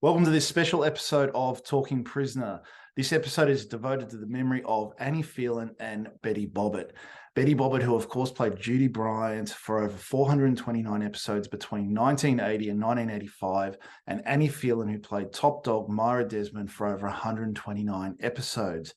Welcome to this special episode of Talking Prisoner. This episode is devoted to the memory of Annie Phelan and Betty Bobbitt. Betty Bobbitt, who of course played Judy Bryant for over 429 episodes between 1980 and 1985, and Annie Phelan, who played top dog Myra Desmond for over 129 episodes.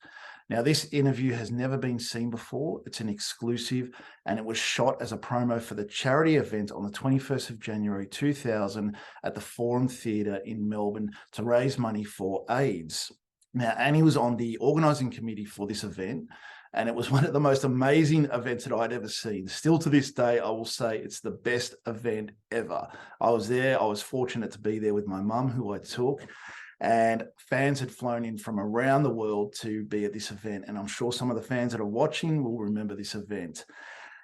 Now, this interview has never been seen before. It's an exclusive, and it was shot as a promo for the charity event on the 21st of January 2000 at the Forum Theatre in Melbourne to raise money for AIDS. Now, Annie was on the organising committee for this event, and it was one of the most amazing events that I'd ever seen. Still to this day, I will say it's the best event ever. I was there. I was fortunate to be there with my mum, who I took. And fans had flown in from around the world to be at this event. And I'm sure some of the fans that are watching will remember this event.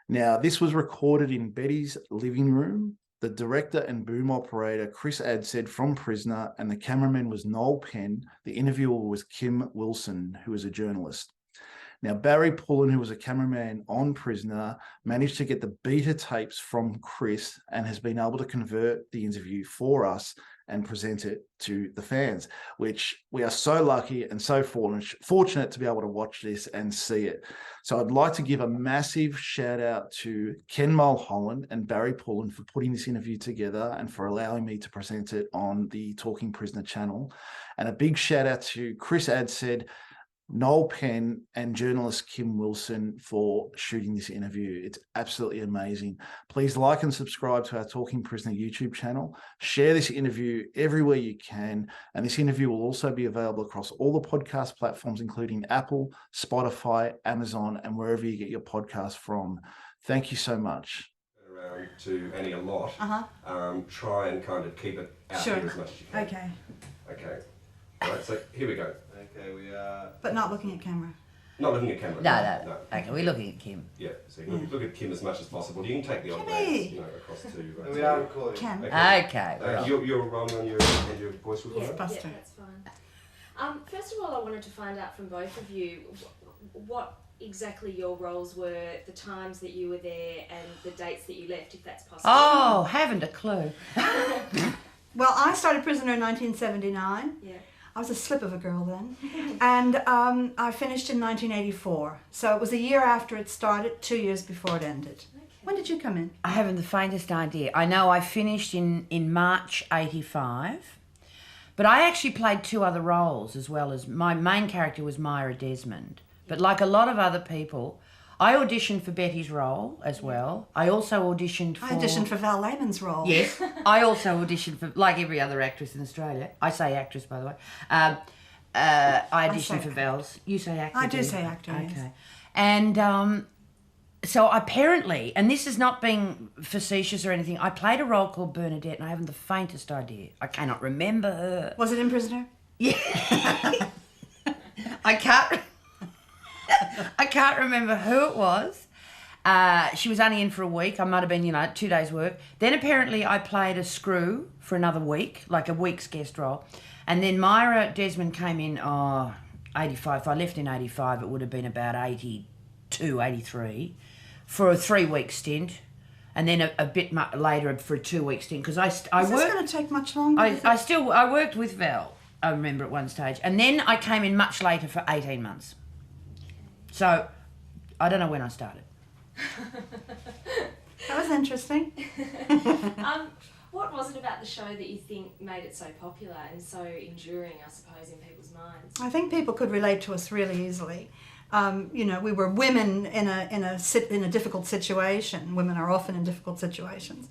Now, this was recorded in Betty's living room. The director and boom operator, Chris Adshead from Prisoner, and the cameraman was Noel Penn. The interviewer was Kim Wilson, who is a journalist. Now, Barrie Pullen, who was a cameraman on Prisoner, managed to get the beta tapes from Chris and has been able to convert the interview for us and present it to the fans, which we are so lucky and so fortunate to be able to watch this and see it. So I'd like to give a massive shout out to Ken Mulholland and Barrie Pullen for putting this interview together and for allowing me to present it on the Talking Prisoner channel. And a big shout out to Chris Adshead, Noel Penn, and journalist Kim Wilson for shooting this interview. It's absolutely amazing. Please like and subscribe to our Talking Prisoner YouTube channel. Share this interview everywhere you can. And this interview will also be available across all the podcast platforms, including Apple, Spotify, Amazon, and wherever you get your podcast from. Thank you so much. Around to Annie a lot. Try and kind of keep it out here as much as you can. Okay. All right, so here we go. Okay, we are... But not looking at camera. Not looking at camera. No. Okay, we're looking at Kim. Yeah, so look at Kim as much as possible. You can take the odd glance, across to... we are recording. Kim. Okay. You're rolling on your voice recorder? Yes, Buster. Yeah, that's fine. First of all, I wanted to find out from both of you what exactly your roles were, the times that you were there, and the dates that you left, if that's possible. Oh, haven't a clue. Well, I started Prisoner in 1979. Yeah. I was a slip of a girl then. And I finished in 1984. So it was a year after it started, 2 years before it ended. Okay. When did you come in? I haven't the faintest idea. I know I finished in March 85, but I actually played two other roles as well. As my main character was Myra Desmond. But like a lot of other people, I auditioned for Betty's role as well. I also auditioned for... I auditioned for Val Lehman's role. Yes. I also auditioned for, like every other actress in Australia. I say actress, by the way. I auditioned for Val's. You say actor? I do say actor, okay. yes. And so apparently, and this is not being facetious or anything, I played a role called Bernadette and I haven't the faintest idea. I cannot remember her. Was it in Prisoner? Yeah. I can't remember who it was. She was only in for a week. I might have been, 2 days' work. Then apparently I played a screw for another week, like a week's guest role. And then Myra Desmond came in, 85. If I left in 85, it would have been about 82, 83, for a 3-week stint. And then a bit later for a 2-week stint. Because I worked... Is this going to take much longer? I worked with Val, I remember at one stage. And then I came in much later for 18 months. So, I don't know when I started. That was interesting. What was it about the show that you think made it so popular and so enduring, I suppose, in people's minds? I think people could relate to us really easily. We were women in a difficult situation. Women are often in difficult situations.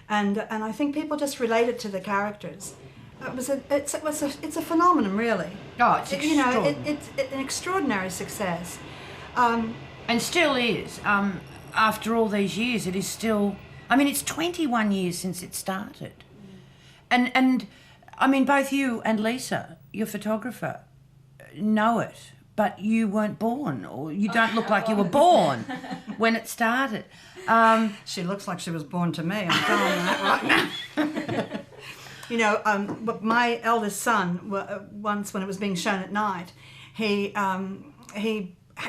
And I think people just related to the characters. It's a phenomenon, really. Oh, it's extraordinary. It's an extraordinary success. And still is. After all these years, it is still... it's 21 years since it started. And both you and Lisa, your photographer, know it, but you weren't born, or you don't look like you were born when it started. She looks like she was born to me, I'm telling you that right now. But my eldest son, once when it was being shown at night, he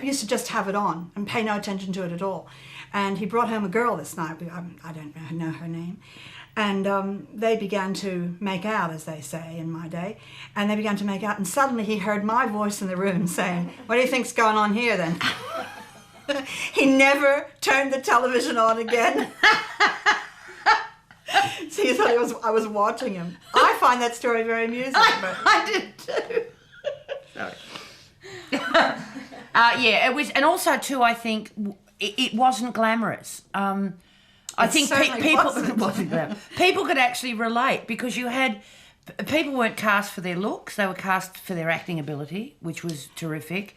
used to just have it on and pay no attention to it at all. And he brought home a girl this night. I don't know her name. And they began to make out, as they say in my day, and they began to make out, and suddenly he heard my voice in the room saying, "What do you think's going on here then?" He never turned the television on again. So he thought I was watching him. I find that story very amusing. I did too. Sorry. Yeah, it was, and also too, I think it wasn't glamorous. I think people could actually relate, because you had people weren't cast for their looks; they were cast for their acting ability, which was terrific.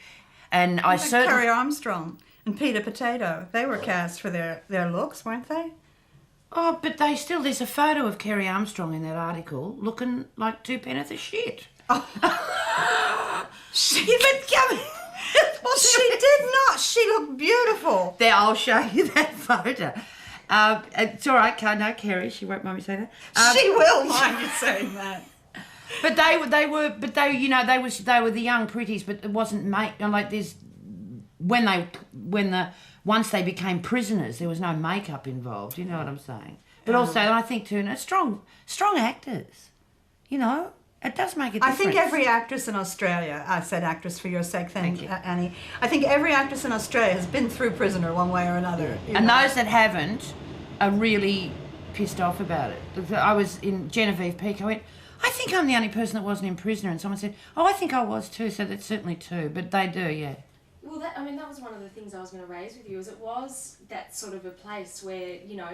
And I certainly Carrie Armstrong and Peter Potato, they were cast for their looks, weren't they? Oh, but there's a photo of Kerry Armstrong in that article looking like two penneth of shit. Oh. She did not. She looked beautiful. There, I'll show you that photo. It's all right, no, Kerry, she won't mind me saying that. She will mind you saying that. But they were the young pretties, but it wasn't once they became prisoners, there was no makeup involved. You know what I'm saying? But also, I think too, strong actors. You know, it does make a difference. I think every actress in Australia, I said actress for your sake, thank you, Annie. I think every actress in Australia has been through prisoner one way or another. And those that haven't are really pissed off about it. I was in Genevieve Peake. I went, I think I'm the only person that wasn't in prisoner, and someone said, oh, I think I was too. So that's certainly two, but they do, yeah. Well, that was one of the things I was going to raise with you, is it was that sort of a place where, you know,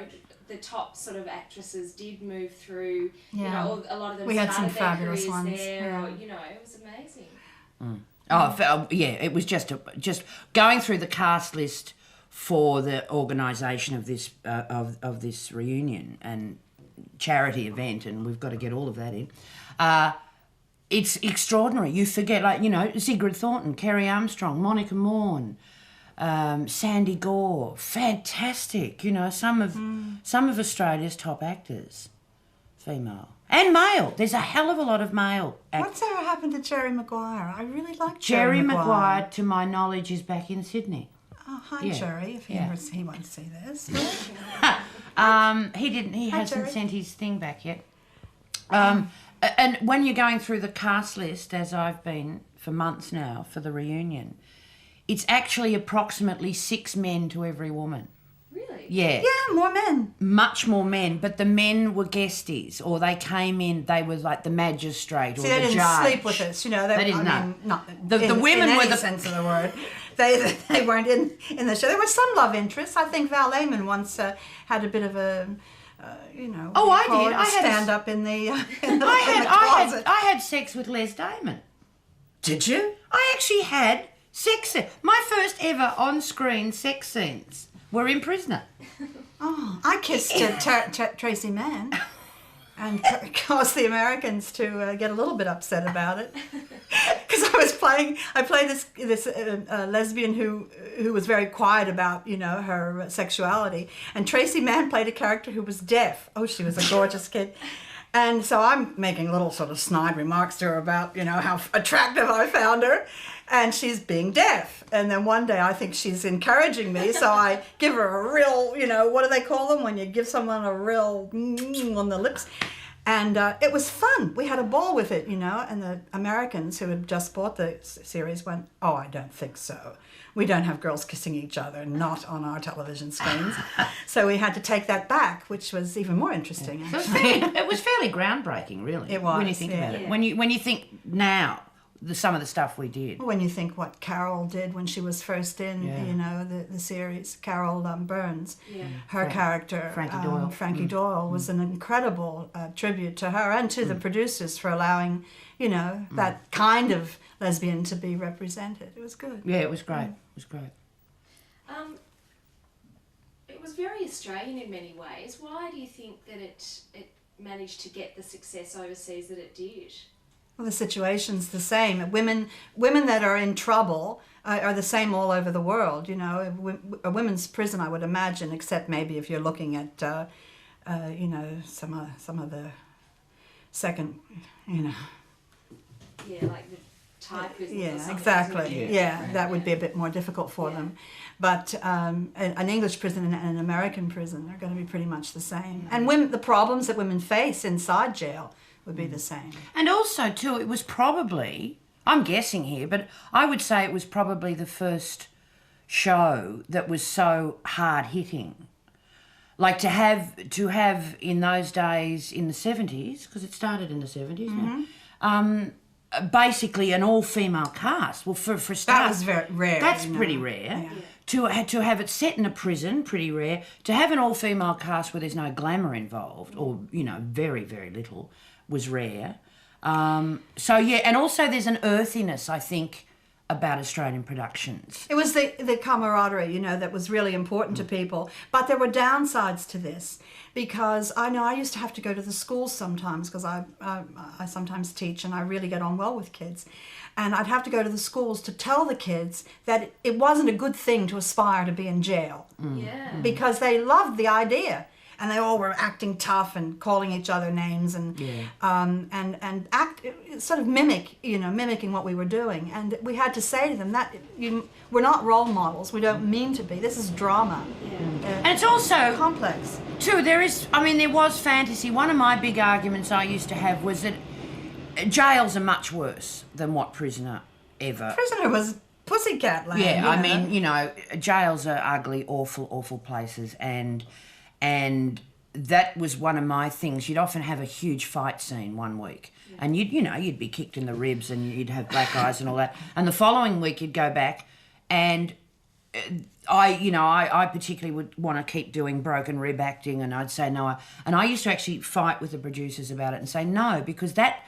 the top sort of actresses did move through, you know, a lot of them started some their fabulous careers ones there, or, you know, it was amazing. Oh, yeah, it was just going through the cast list for the organisation of this of this reunion and charity event, and we've got to get all of that in. It's extraordinary. You forget, like, you know, Sigrid Thornton, Kerry Armstrong, Monica Morn, Sandy Gore, fantastic. You know, some of Australia's top actors, female and male. There's a hell of a lot of male actors. What's ever happened to Jerry Maguire? I really like Jerry Maguire, to my knowledge, is back in Sydney. Oh, hi, Jerry. If he won't see this. He didn't. He hasn't Jerry. sent his thing back yet. And when you're going through the cast list, as I've been for months now for the reunion, it's actually approximately 6 men to every woman. Really? Yeah. Yeah, more men. Much more men, but the men were guesties, or they came in, they were like the magistrate or the judge. They didn't sleep with us, you know. They didn't know. Not The women in were any the sense of the word. They weren't in the show. There were some love interests. I think Val Lehman once had a bit of a... you know. Oh, I did. I had stand up in the closet. I had sex with Les Damon. Did you? I actually had sex. My first ever on-screen sex scenes were in Prisoner. Oh, I kissed Tracy Mann, and caused the Americans to get a little bit upset about it, because I played this lesbian who was very quiet about, you know, her sexuality, and Tracy Mann played a character who was deaf. Oh, she was a gorgeous kid. And so I'm making little sort of snide remarks to her about, you know, how attractive I found her, and she's being deaf. And then one day I think she's encouraging me, so I give her a real, you know, what do they call them when you give someone a real on the lips? And it was fun. We had a ball with it, you know, and the Americans who had just bought the series went, oh, I don't think so. We don't have girls kissing each other, not on our television screens. So we had to take that back, which was even more interesting. So it was fairly groundbreaking, really. It was, when you think about it. When you think now, some of the stuff we did. When you think what Carol did when she was first in, you know, the series, Carol Burns, her character, Frankie Doyle, was an incredible tribute to her and to the producers for allowing, you know, that kind of lesbian to be represented. It was good. Yeah, it was great. It was great. It was very Australian in many ways. Why do you think that it managed to get the success overseas that it did? Well, the situation's the same. Women that are in trouble are the same all over the world. You know, a women's prison, I would imagine, except maybe if you're looking at, you know, some of the second, you know. Yeah, like the Thai prisoners. Yeah, exactly. Yeah, that would be a bit more difficult for them. But an English prison and an American prison are going to be pretty much the same. And the problems that women face inside jail would be the same. And also, too, it was probably, I'm guessing here, but I would say it was probably the first show that was so hard-hitting. Like to have in those days, in the 70s, because it started in the 70s, basically an all-female cast. Well, for a start... That was very rare. That's pretty rare. Yeah. To have it set in a prison, pretty rare. To have an all-female cast where there's no glamour involved, or, very, very little, was rare. So, yeah, and also there's an earthiness, I think, about Australian productions. It was the camaraderie, that was really important to people. But there were downsides to this, because I know I used to have to go to the schools sometimes, because I sometimes teach and I really get on well with kids. And I'd have to go to the schools to tell the kids that it wasn't a good thing to aspire to be in jail. Yeah. Because they loved the idea. And they all were acting tough and calling each other names and sort of mimicking what we were doing. And we had to say to them that we're not role models. We don't mean to be. This is drama. Yeah. And it's also complex. Too, there was fantasy. One of my big arguments I used to have was that jails are much worse than what Prisoner ever. Prisoner was pussycat land. Yeah, jails are ugly, awful, awful places, and that was one of my things. You'd often have a huge fight scene one week, and you'd be kicked in the ribs, and you'd have black eyes and all that. And the following week you'd go back, and I particularly would want to keep doing broken rib acting, and I'd say no. And I used to actually fight with the producers about it and say no, because that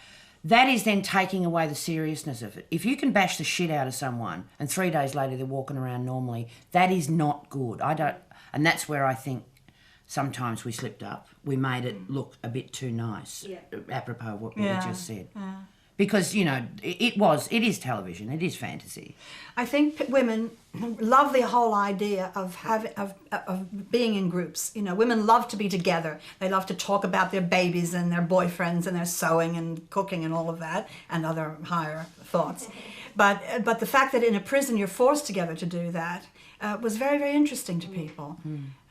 is then taking away the seriousness of it. If you can bash the shit out of someone and 3 days later they're walking around normally, that is not good. And that's where I think sometimes we slipped up. We made it look a bit too nice, apropos of what we just said. Yeah. Because, it is television, it is fantasy. I think women love the whole idea of being in groups. Women love to be together. They love to talk about their babies and their boyfriends and their sewing and cooking and all of that and other higher thoughts. But the fact that in a prison you're forced together to do that was very, very interesting to people.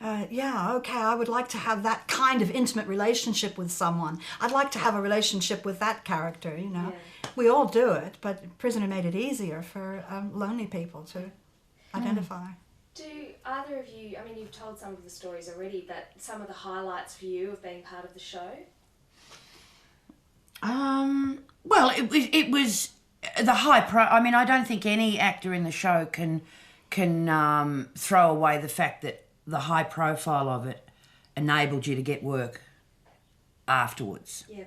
I would like to have that kind of intimate relationship with someone. I'd like to have a relationship with that character, Yeah. We all do it, but Prisoner made it easier for lonely people to identify. Do either of you, you've told some of the stories already, but some of the highlights for you of being part of the show? Well, it was the high pro. I don't think any actor in the show can throw away the fact that the high profile of it enabled you to get work afterwards. Yeah.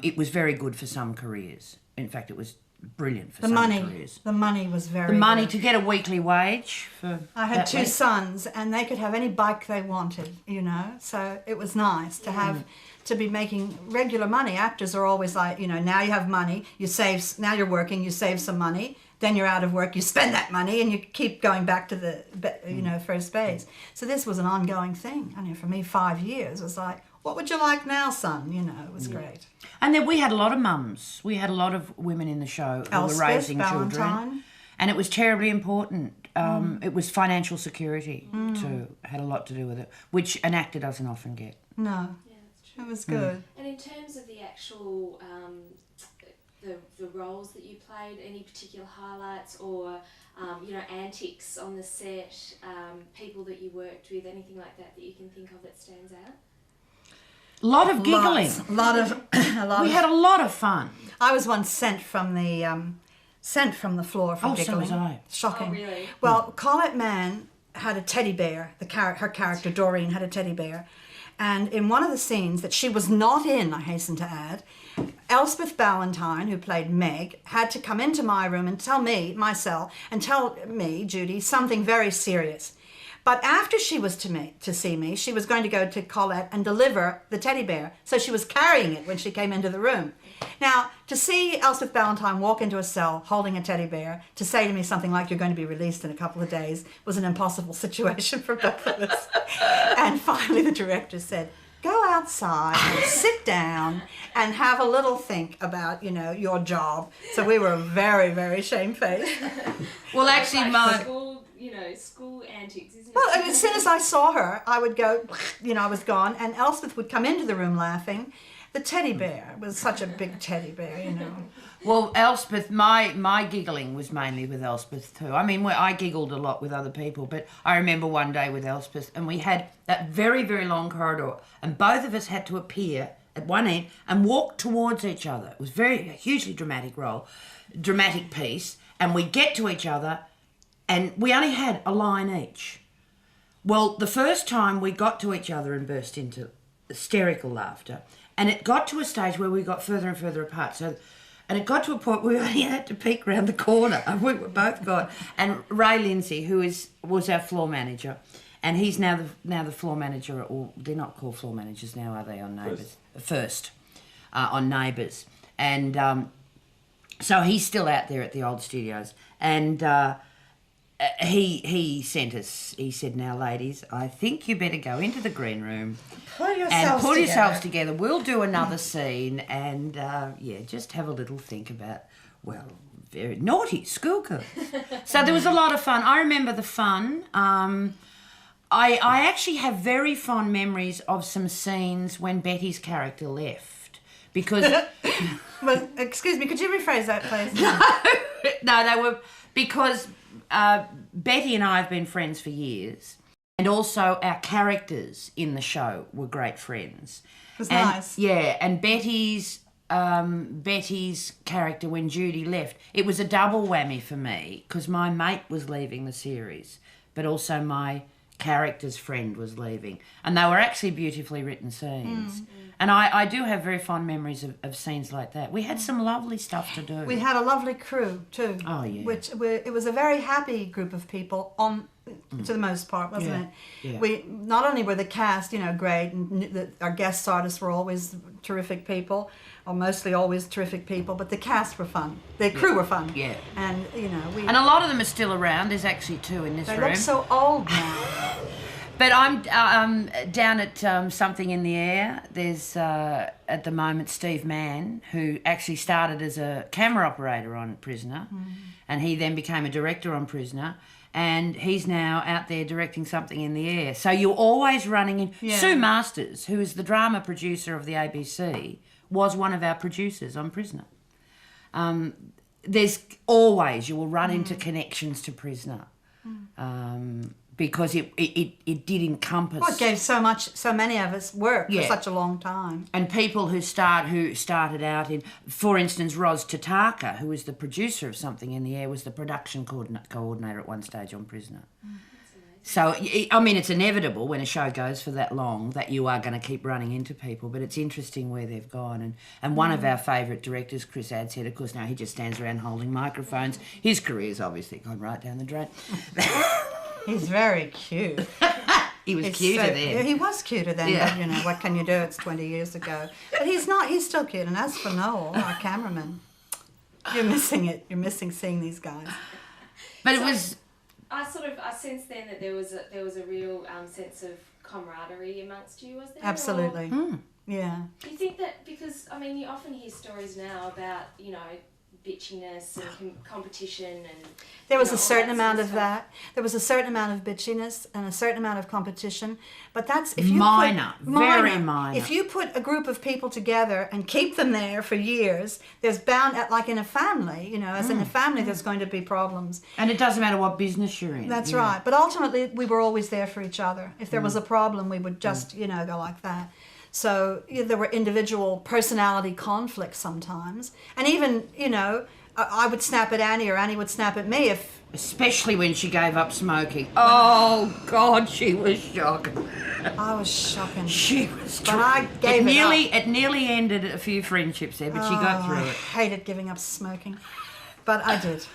It was very good for some careers. In fact, it was brilliant for some careers. The money was very The money good. to get a weekly wage for I had two sons, and they could have any bike they wanted, So it was nice to have to be making regular money. Actors are always like, now you have money, now you're working, you save some money. Then you're out of work, you spend that money, and you keep going back to the, first base. So this was an ongoing thing. For me, 5 years was like, what would you like now, son? It was great. And then we had a lot of mums. We had a lot of women in the show who were raising Ballantyne. children. And it was terribly important. It was financial security had a lot to do with it, which an actor doesn't often get. No. Yeah, that's true. It was good. And in terms of the actual... The roles that you played, any particular highlights or, antics on the set, people that you worked with, anything like that you can think of that stands out? A lot of giggling. We had a lot of fun. I was once sent from the floor for giggling. So was I. Shocking. Oh, really? Well, Colette Mann had a teddy bear. Her character, Doreen, had a teddy bear. And in one of the scenes that she was not in, I hasten to add, Elspeth Ballantyne, who played Meg, had to come into my room and tell me, Judy, something very serious. But after she was to see me, she was going to go to Colette and deliver the teddy bear. So she was carrying it when she came into the room. Now, to see Elspeth Ballantyne walk into a cell holding a teddy bear, to say to me something like, you're going to be released in a couple of days, was an impossible situation for both of us. And finally the director said, go outside and sit down and have a little think about, your job. So we were very, very shamefaced. Well, actually, school antics, isn't it? Well, as soon as I saw her, I would go, I was gone, and Elspeth would come into the room laughing. The teddy bear was such a big teddy bear, Well, Elspeth, my giggling was mainly with Elspeth too. I mean, I giggled a lot with other people, but I remember one day with Elspeth, and we had that very, very long corridor, and both of us had to appear at one end and walk towards each other. It was a hugely dramatic piece, and we get to each other, and we only had a line each. Well, the first time we got to each other and burst into hysterical laughter, and it got to a stage where we got further and further apart. And it got to a point where we only had to peek around the corner. And we were both gone. And Ray Lindsay, who was our floor manager, and he's now the floor manager, or they're not called floor managers now, are they, on Neighbours? First on Neighbours. And so he's still out there at the old studios. And he sent us, he said, now, ladies, I think you better go into the green room pull yourselves together. We'll do another scene and, just have a little think about, very naughty schoolgirls. So there was a lot of fun. I remember the fun. I actually have very fond memories of some scenes when Betty's character left because... Well, excuse me, could you rephrase that, please? No, they were... Because Betty and I have been friends for years, and also our characters in the show were great friends. It was nice. Yeah, and Betty's character, when Judy left, it was a double whammy for me because my mate was leaving the series, but also my character's friend was leaving. And they were actually beautifully written scenes. And I do have very fond memories of scenes like that. We had some lovely stuff to do. We had a lovely crew too. Oh, yeah. It was a very happy group of people to the most part, wasn't it? Yeah. We not only were the cast, great, and our guest artists were always terrific people, or mostly always terrific people, but the cast were fun. The crew were fun. Yeah. And and a lot of them are still around. There's actually two in this room. They look so old now. But I'm down at Something in the Air. There's, at the moment, Steve Mann, who actually started as a camera operator on Prisoner, and he then became a director on Prisoner, and he's now out there directing Something in the Air. So you're always running in... Yeah. Sue Masters, who is the drama producer of the ABC, was one of our producers on Prisoner. There's always... You will run into connections to Prisoner. Because it did encompass... Well, it gave so many of us work for such a long time. And people who started out in... For instance, Ros Tataka, who was the producer of Something in the Air, was the production coordinator at one stage on Prisoner. So, it's inevitable when a show goes for that long that you are going to keep running into people, but it's interesting where they've gone. And one of our favourite directors, Chris Adshead, of course, now he just stands around holding microphones. His career's obviously gone right down the drain. He's very cute. He was cuter then. He was cuter then, but what can you do? It's 20 years ago. But he's still cute. And as for Noel, our cameraman, you're missing it. You're missing seeing these guys. But it was... I sensed then that there was a real sense of camaraderie amongst you, was there? Absolutely. Yeah. Do you think that, because, you often hear stories now about, bitchiness and competition and... There was a certain amount of that. There was a certain amount of bitchiness and a certain amount of competition. But that's... Very minor. If you put a group of people together and keep them there for years, there's bound... Like in a family, as in a family, there's going to be problems. And it doesn't matter what business you're in. That's right. But ultimately, we were always there for each other. If there was a problem, we would just, go like that. So there were individual personality conflicts sometimes. And even, I would snap at Annie or Annie would snap at me if... Especially when she gave up smoking. Oh, God, she was shocking. I was shocking. She was... But I gave it up. It nearly ended a few friendships there, but she got through it. I hated giving up smoking. But I did.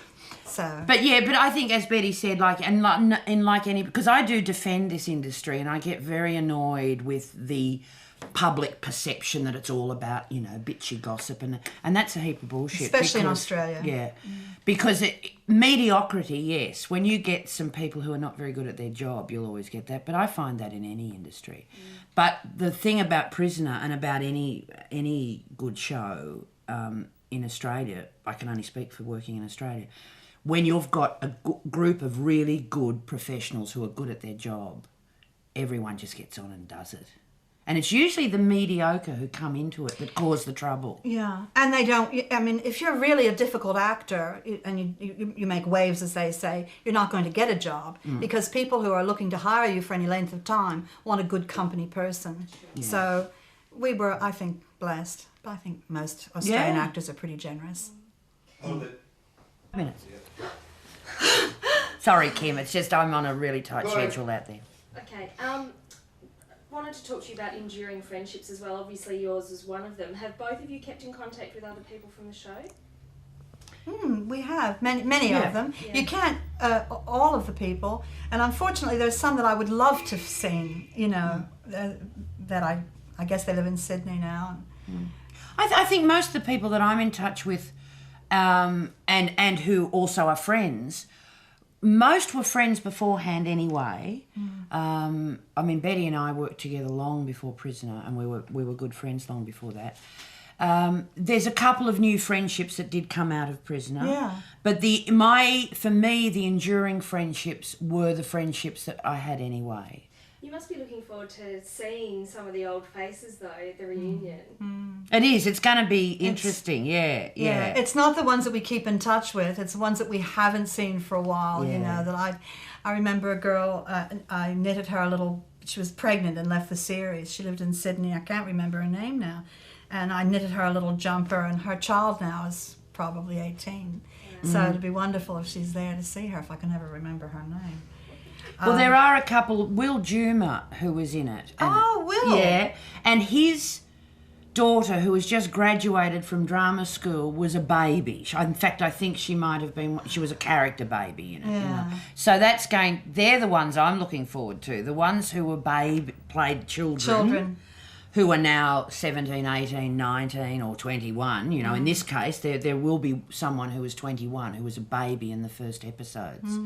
So. But I think, as Betty said, because I do defend this industry and I get very annoyed with the public perception that it's all about, bitchy gossip, and that's a heap of bullshit. Especially in Australia. Yeah. Because mediocrity, yes. When you get some people who are not very good at their job, you'll always get that. But I find that in any industry. But the thing about Prisoner and about any good show in Australia, I can only speak for working in Australia, when you've got a group of really good professionals who are good at their job, everyone just gets on and does it. And it's usually the mediocre who come into it that cause the trouble. Yeah, and they don't, I mean, if you're really a difficult actor and you make waves, as they say, you're not going to get a job because people who are looking to hire you for any length of time want a good company person. Yeah. So we were, I think, blessed. But I think most Australian actors are pretty generous. Minutes. Sorry, Kim, it's just I'm on a really tight schedule out there. Okay, wanted to talk to you about enduring friendships as well. Obviously yours is one of them. Have both of you kept in contact with other people from the show? We have, many of them. Yeah. You can't, all of the people, and unfortunately there's some that I would love to have seen, that I guess they live in Sydney now. I think most of the people that I'm in touch with and who also are friends, most were friends beforehand anyway. I mean, Betty and I worked together long before Prisoner, and we were good friends long before that. There's a couple of new friendships that did come out of Prisoner. Yeah. But for me, the enduring friendships were the friendships that I had anyway. You must be looking forward to seeing some of the old faces, though, at the reunion. It is. It's going to be interesting. Yeah. It's not the ones that we keep in touch with. It's the ones that we haven't seen for a while. That I remember a girl. I knitted her a little. She was pregnant and left the series. She lived in Sydney. I can't remember her name now. And I knitted her a little jumper. And her child now is probably 18. So it'd be wonderful if she's there to see her. If I can ever remember her name. Well, there are a couple. Will Juma, who was in it. Will. Yeah, and his daughter, who has just graduated from drama school, was a baby. In fact, I think she might have been. She was a character baby in it. Yeah. So they're the ones I'm looking forward to. The ones who were played children. Who are now 17, 18, 19 or 21. In this case, there will be someone who was 21 who was a baby in the first episodes.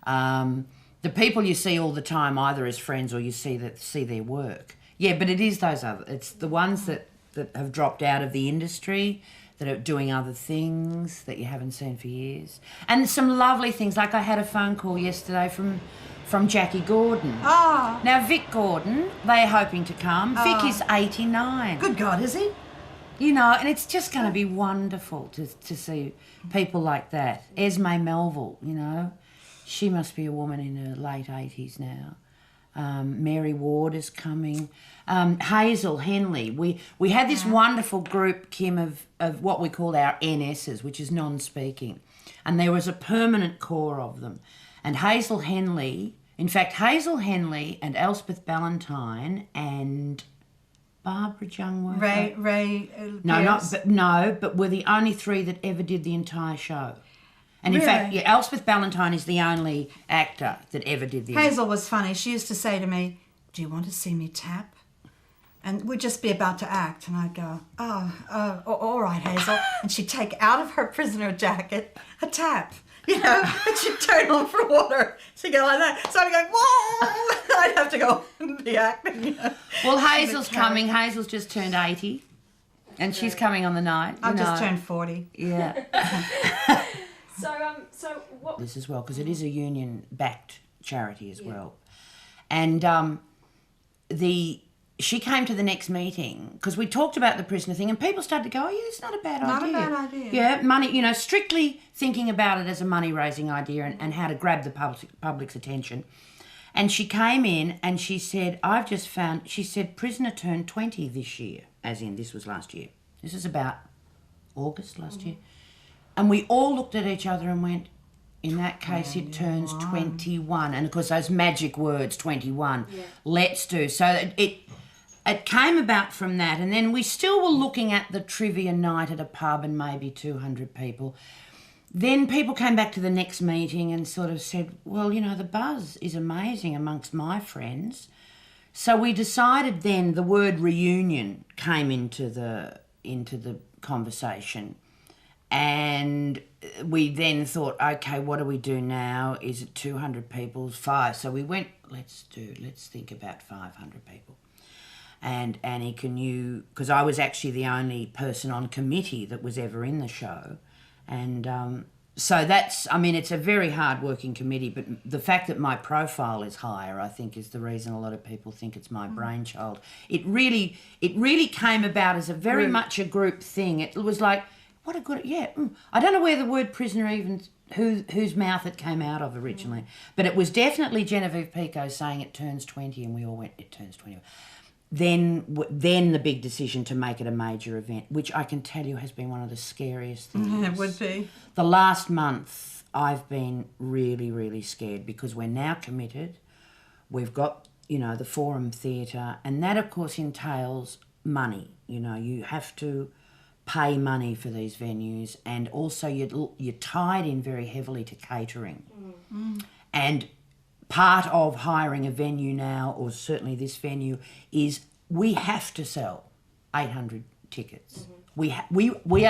The people you see all the time, either as friends or you see their work. Yeah, but it is it's the ones that have dropped out of the industry, that are doing other things that you haven't seen for years. And some lovely things, like I had a phone call yesterday from Jackie Gordon. Now, Vic Gordon, they're hoping to come. Vic is 89. Good God, is he? And it's just going to be wonderful to see people like that. Esme Melville, she must be a woman in her late 80s now. Mary Ward is coming. Hazel Henley. We had this wonderful group, Kim, of what we called our NSs, which is non-speaking. And there was a permanent core of them. And Hazel Henley and Elspeth Ballantyne and Barbara Jungwirth. Ray. But were the only three that ever did the entire show. And in fact, Elspeth Ballantyne is the only actor that ever did the... Hazel was funny. She used to say to me, "Do you want to see me tap?" And we'd just be about to act. And I'd go, all right, Hazel. And she'd take out of her prisoner jacket a tap, and she'd turn on for water. She'd go like that. So I'd be going, whoa! I'd have to go and be acting, Well, Hazel's coming. Hazel's just turned 80. And she's coming on the night. I've just turned 40. Yeah. So what... This as well, because it is a union-backed charity as well. And she came to the next meeting, because we talked about the prisoner thing, and people started to go, it's not a bad idea. Not a bad idea. Yeah, money, strictly thinking about it as a money-raising idea and how to grab the public's attention. And she came in and she said, she said, Prisoner turned 20 this year, as in this was last year. This is about August last year. And we all looked at each other and went, in that case, it turns 21. And, of course, those magic words, 21, let's do. So it came about from that. And then we still were looking at the trivia night at a pub and maybe 200 people. Then people came back to the next meeting and sort of said, well, the buzz is amazing amongst my friends. So we decided then the word reunion came into the conversation, and we then thought, okay, what do we do now? Is it 200 people? 5? So we went, let's think about 500 people. And Annie, can you, because I was actually the only person on committee that was ever in the show, and so that's, I mean, it's a very hard-working committee, but the fact that my profile is higher, I think, is the reason a lot of people think it's my brainchild. It really came about as a very much a group thing. It was like, what a good, I don't know where the word prisoner even, whose mouth it came out of originally, but it was definitely Genevieve Pico saying it turns 20, and we all went, it turns 20. Then the big decision to make it a major event, which I can tell you has been one of the scariest things. It would be. The last month I've been really, really scared, because we're now committed. We've got, the Forum Theatre, and that of course entails money. You have to pay money for these venues, and also you're tied in very heavily to catering. And part of hiring a venue now, or certainly this venue, is we have to sell 800 tickets. We are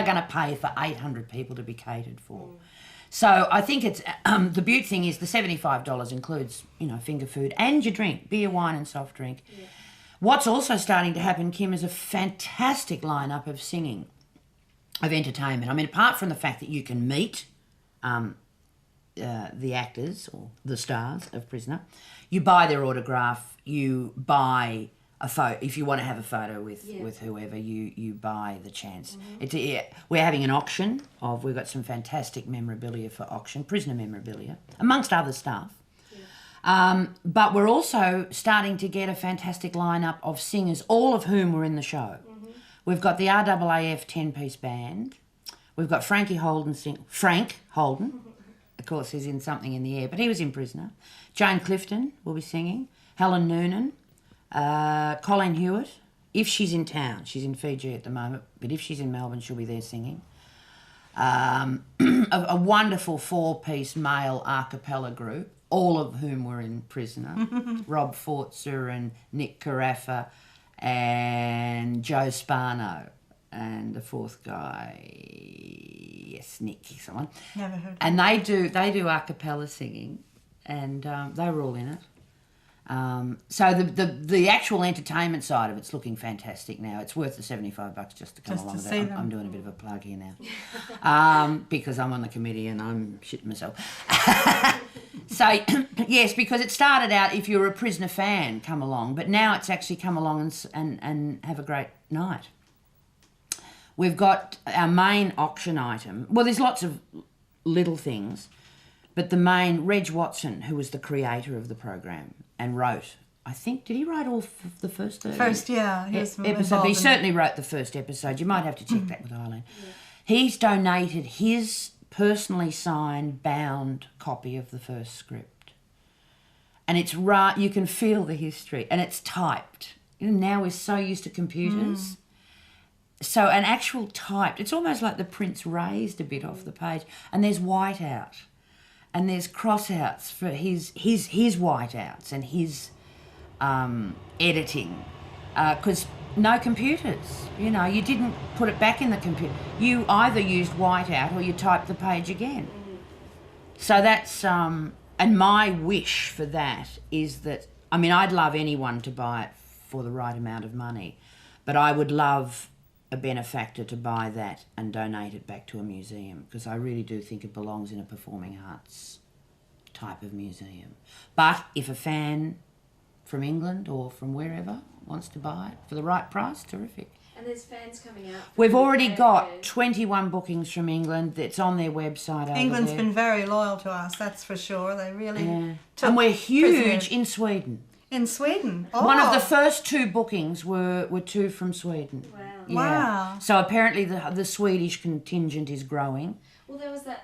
going to pay for 800 people to be catered for. So I think it's the beaut thing is the $75 includes finger food and your drink, beer, wine, and soft drink. Yeah. What's also starting to happen, Kim, is a fantastic lineup of singing, of entertainment. I mean, apart from the fact that you can meet the actors or the stars of Prisoner, you buy their autograph, you buy a photo. If you want to have a photo with whoever, you buy the chance. We're having an auction we've got some fantastic memorabilia for auction, Prisoner memorabilia, amongst other stuff. But we're also starting to get a fantastic lineup of singers, all of whom were in the show. We've got the RAAF 10-piece band. We've got Frank Holden. Of course, he's in Something in the Air, but he was in Prisoner. Jane Clifton will be singing. Helen Noonan. Colleen Hewitt. If she's in town. She's in Fiji at the moment, but if she's in Melbourne, she'll be there singing. A wonderful 4-piece male a cappella group, all of whom were in Prisoner. Rob Fortzer and Nick Carafa and Joe Spano. And the fourth guy, Nick, someone. Never heard of and they do a cappella singing, and they were all in it. So the actual entertainment side of it's looking fantastic now. It's worth the $75 just to come along with it. I'm doing a bit of a plug here now, because I'm on the committee and I'm shitting myself. So yes, because it started out if you're a Prisoner fan, come along, but now it's actually come along and have a great night. We've got our main auction item. Well, there's lots of little things, but the main, Reg Watson, who was the creator of the program and wrote, I think, did he write all the first 30? First, yeah. Episode. He certainly wrote the first episode. You might have to check that with Eileen. Yeah. He's donated his personally signed, bound copy of the first script. And it's right, you can feel the history, and it's typed. Now we're so used to computers. So an actual typed, it's almost like the print's raised a bit off the page, and there's whiteout, and there's crossouts for his whiteouts and his editing, because no computers, you didn't put it back in the computer. You either used whiteout or you typed the page again. So that's, and my wish for that is that, I mean, I'd love anyone to buy it for the right amount of money, but I would love a benefactor to buy that and donate it back to a museum, because I really do think it belongs in a performing arts type of museum. But if a fan from England or from wherever wants to buy it for the right price, terrific. And there's fans coming out. We've already got 21 bookings from England. It's on their website over England's there. Been very loyal to us, that's for sure. They really took and we're huge prisoners. in Sweden. In Sweden? Oh. One of the first 2 bookings were 2 from Sweden. Wow. Yeah. Wow. So apparently the Swedish contingent is growing. Well, there was the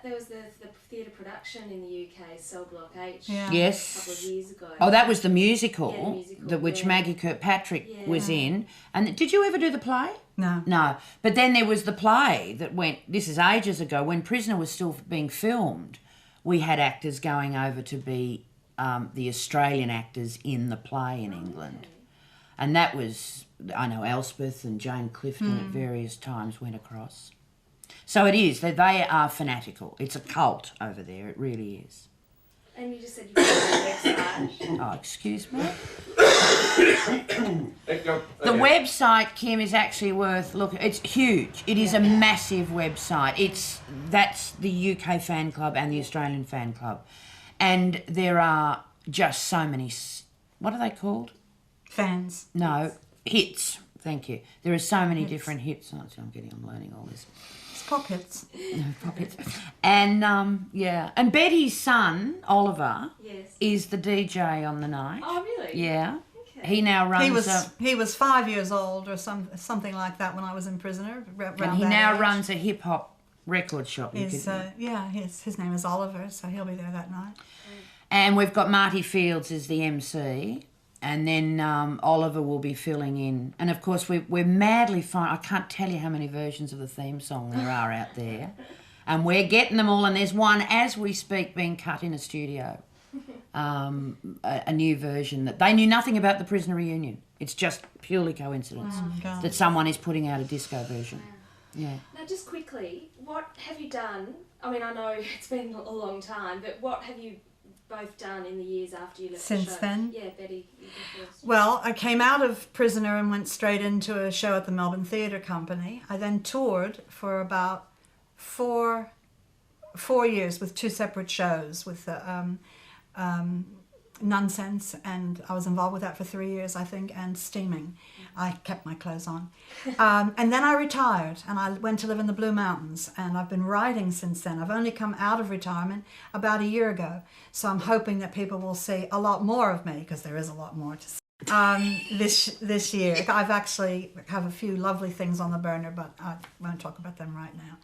theatre production in the UK, Cellblockh H, Yes. a couple of years ago. Oh, that was the musical, Yeah, the musical, which Maggie Kirkpatrick was in. And did you ever do the play? No. No. But then there was the play that went, this is ages ago, when Prisoner was still being filmed, we had actors going over to be the Australian actors in the play in England. And that was, I know Elspeth and Jane Clifton at various times went across. So it is, they are fanatical. It's a cult over there, it really is. And you just said you put a website. Oh, excuse me? The website, Kim, is actually worth looking. It's huge. It is a massive website. That's the UK fan club and the Australian fan club. And there are just so many, what are they called? Fans. No, hits. Thank you. There are so many different hits. Oh, I'm learning all this. It's pockets. No, pockets. And, and Betty's son, Oliver, is the DJ on the night. Oh, really? Yeah. Okay. He now runs He was 5 years old or something like that when I was in Prisoner. And he now runs a hip-hop record shop. His name is Oliver, so he'll be there that night. And we've got Marty Fields as the MC. And then Oliver will be filling in. And, of course, we're madly fine. I can't tell you how many versions of the theme song there are out there. And we're getting them all. And there's one, as we speak, being cut in a studio. A new version that they knew nothing about the Prisoner reunion. It's just purely coincidence that someone is putting out a disco version. Wow. Yeah. Now, just quickly, what have you done? I mean, I know it's been a long time, but what have you both done in the years after you left the show? Since then? Yeah, Betty, you go first. Well, I came out of Prisoner and went straight into a show at the Melbourne Theatre Company. I then toured for about four years with two separate shows with Nonsense, and I was involved with that for 3 years, I think, and Steaming. I kept my clothes on. And then I retired and I went to live in the Blue Mountains, and I've been writing since then. I've only come out of retirement about a year ago, so I'm hoping that people will see a lot more of me, because there is a lot more to see. This year. I've actually have a few lovely things on the burner, but I won't talk about them right now.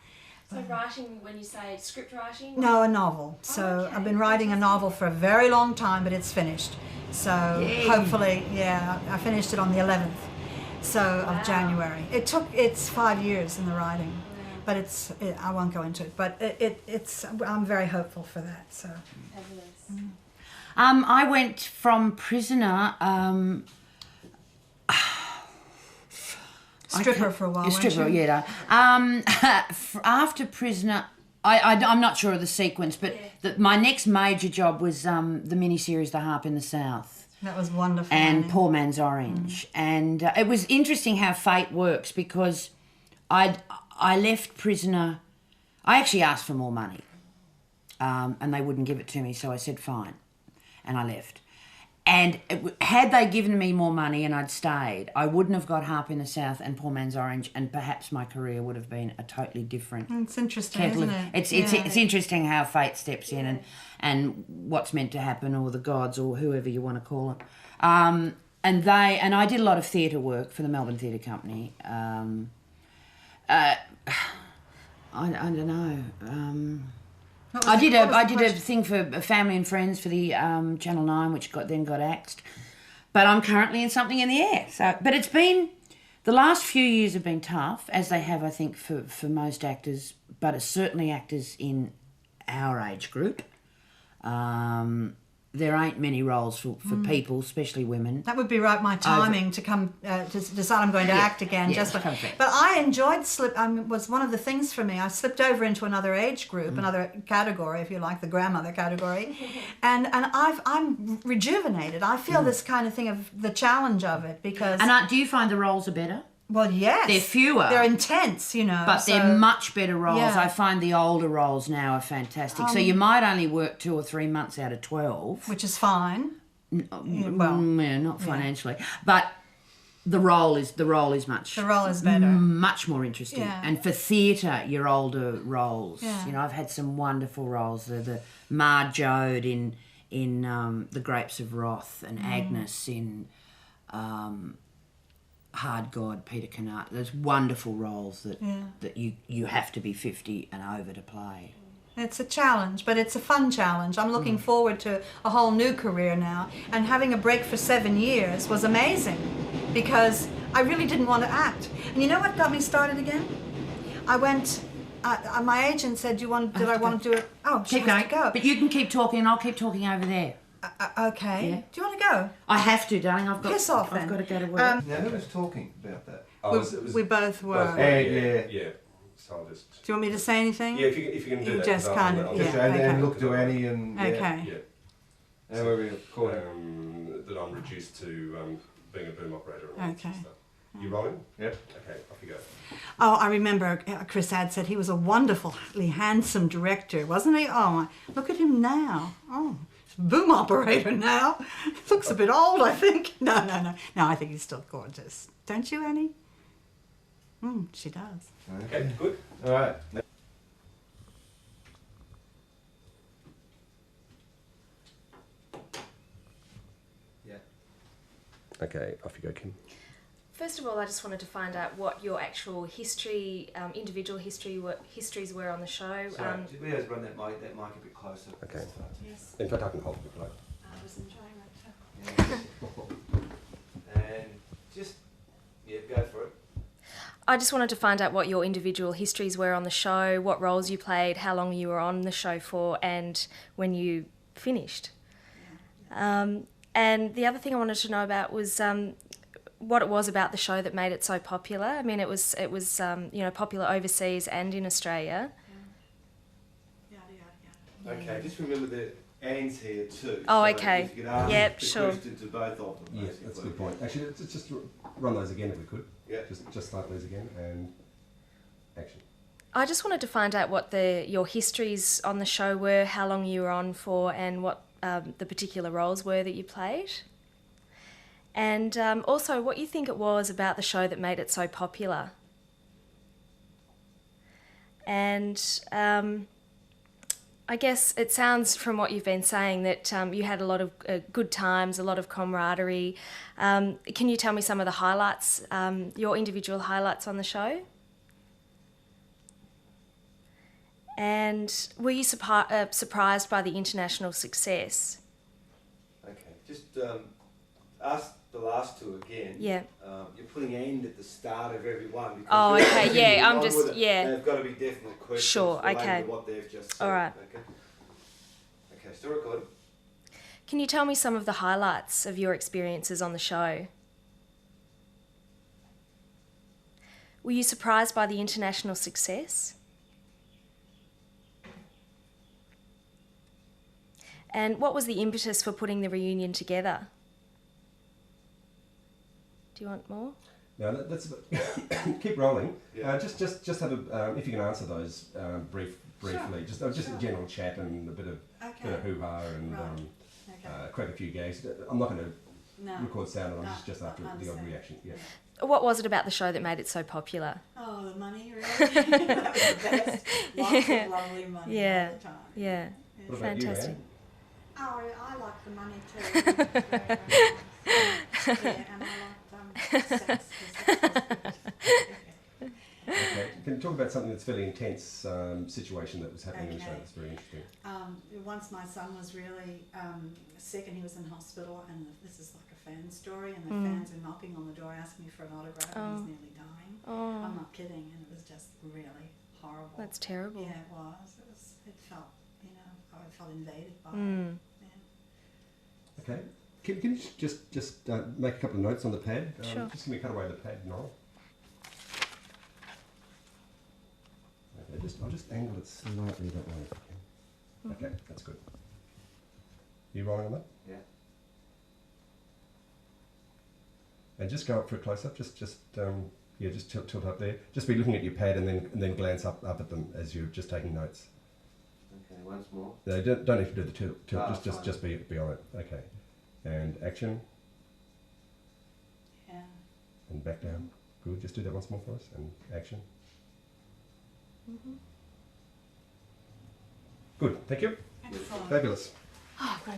So writing, when you say script writing? No, a novel. So okay. I've been writing a novel for a very long time, but it's finished. So hopefully, I finished it on the 11th of January. It's 5 years in the writing, but I won't go into it. But I'm very hopeful for that. So. Fabulous. I went from Prisoner. Stripper for a while, stripper, yeah. After Prisoner, I'm not sure of the sequence, but my next major job was the miniseries The Harp in the South. That was wonderful. And Poor Man's Orange. And it was interesting how fate works, because I left Prisoner. I actually asked for more money, and they wouldn't give it to me, so I said fine, and I left. And had they given me more money and I'd stayed, I wouldn't have got Harp in the South and Poor Man's Orange, and perhaps my career would have been a totally different. It's interesting, isn't it? It's interesting how fate steps in and what's meant to happen, or the gods, or whoever you want to call it. And I did a lot of theatre work for the Melbourne Theatre Company. I don't know. I did a thing for Family and Friends for the Channel 9, which got axed. But I'm currently in Something in the Air. But it's been, the last few years have been tough, as they have, I think, for most actors, but it's certainly actors in our age group. There ain't many roles for people, especially women. That would be right, my timing to come to decide I'm going to act again. But I enjoyed was one of the things for me. I slipped over into another age group, another category, if you like, the grandmother category, and I'm rejuvenated. I feel this kind of thing of the challenge of it, because. And do you find the roles are better? Well, yes. They're fewer. They're intense, But they're much better roles. Yeah. I find the older roles now are fantastic. So you might only work 2 or 3 months out of 12. Which is fine. Not financially. Yeah. But the role is much... The role is better. Much more interesting. Yeah. And for theatre, your older roles. Yeah. I've had some wonderful roles. The Ma Jode in The Grapes of Wrath, and Agnes in... Hard God, Peter Canard. There's wonderful roles that you have to be 50 and over to play. It's a challenge, but it's a fun challenge. I'm looking forward to a whole new career now, and having a break for 7 years was amazing, because I really didn't want to act. And you know what got me started again? I went. My agent said, "Did I want to do it?" Oh, keep going. Go. But you can keep talking, and I'll keep talking over there. Okay. Yeah. Do you want to go? I have to, darling. Piss off, then. I've got to go to work. Now, who was talking about that? We both were. Yeah. So I'll just. Do you want me to say anything? Yeah, if you can do You that. just kind of, yeah. And look to Annie and... Okay. Yeah. How were we recording? That I'm reduced to being a boom operator and all that Okay. stuff. You rolling? Yep. Okay, off you go. Oh, I remember Chris Adshead. He was a wonderfully handsome director, wasn't he? Oh, look at him now. Oh, boom operator now. Looks a bit old, I think. No. No, I think he's still gorgeous. Don't you, Annie? She does. Okay, good. All right. Yeah. Okay, off you go, Kim. First of all, I just wanted to find out what your actual history, individual histories were on the show. Sorry, did we just run that mic a bit closer? Okay. Yes, In fact, I can hold it if you like. I was enjoying that. And just, go for it. I just wanted to find out what your individual histories were on the show, what roles you played, how long you were on the show for, and when you finished. And the other thing I wanted to know about was what it was about the show that made it so popular. I mean, it was popular overseas and in Australia. Okay, just remember that Anne's here too. Oh, so okay. if you could ask Yep, the sure. question to both of them. Yeah, basically. that's a good point. Actually, let's just run those again if we could. Yeah. Just start those again and action. I just wanted to find out what your histories on the show were, how long you were on for, and what the particular roles were that you played. And also what you think it was about the show that made it so popular. And I guess it sounds from what you've been saying that you had a lot of good times, a lot of camaraderie. Can you tell me some of the highlights, your individual highlights on the show? And were you surprised by the international success? Okay, just ask the last two again. Yeah. You're putting "and" at the start of every one. Oh, okay, yeah, I'm just, yeah. They've got to be definite questions Sure, related okay. to what they've just said. All right. Okay, still recording. Can you tell me some of the highlights of your experiences on the show? Were you surprised by the international success? And what was the impetus for putting the reunion together? Do you want more? Now let's keep rolling. Yeah. Just have a if you can answer those briefly. Sure. Just a general chat and a bit of hoo-ha and crack a few gags. I'm not going to record sound on them. Just after the odd reaction. Yeah. What was it about the show that made it so popular? Oh, the money, really? That was the best. Lots of lovely money all the time. Yeah. What about Fantastic. you, Anne? Oh, I like the money too. And I like sex. Okay. Can you talk about something that's fairly intense situation that was happening in the show? That's very interesting. Once my son was really sick and he was in hospital, and this is like a fan story, and the fans were knocking on the door asking me for an autograph, and he was nearly dying. Oh. I'm not kidding, and it was just really horrible. That's terrible. Yeah, it was. It felt, I felt invaded by it. Yeah. Okay. Can you just make a couple of notes on the pad? Sure. Just give me a cutaway of the pad, Noel. Okay, I'll just angle it slightly that way. Okay, that's good. You rolling on that? Yeah. And just go up for a close up. Just tilt up there. Just be looking at your pad and then glance up at them as you're just taking notes. Okay, once more. No, don't need to do the tilt. Just be on it. Okay. And action. Yeah. And back down. Good. Just do that once more for us. And action. Good. Thank you. Excellent. Fabulous. Oh, I've got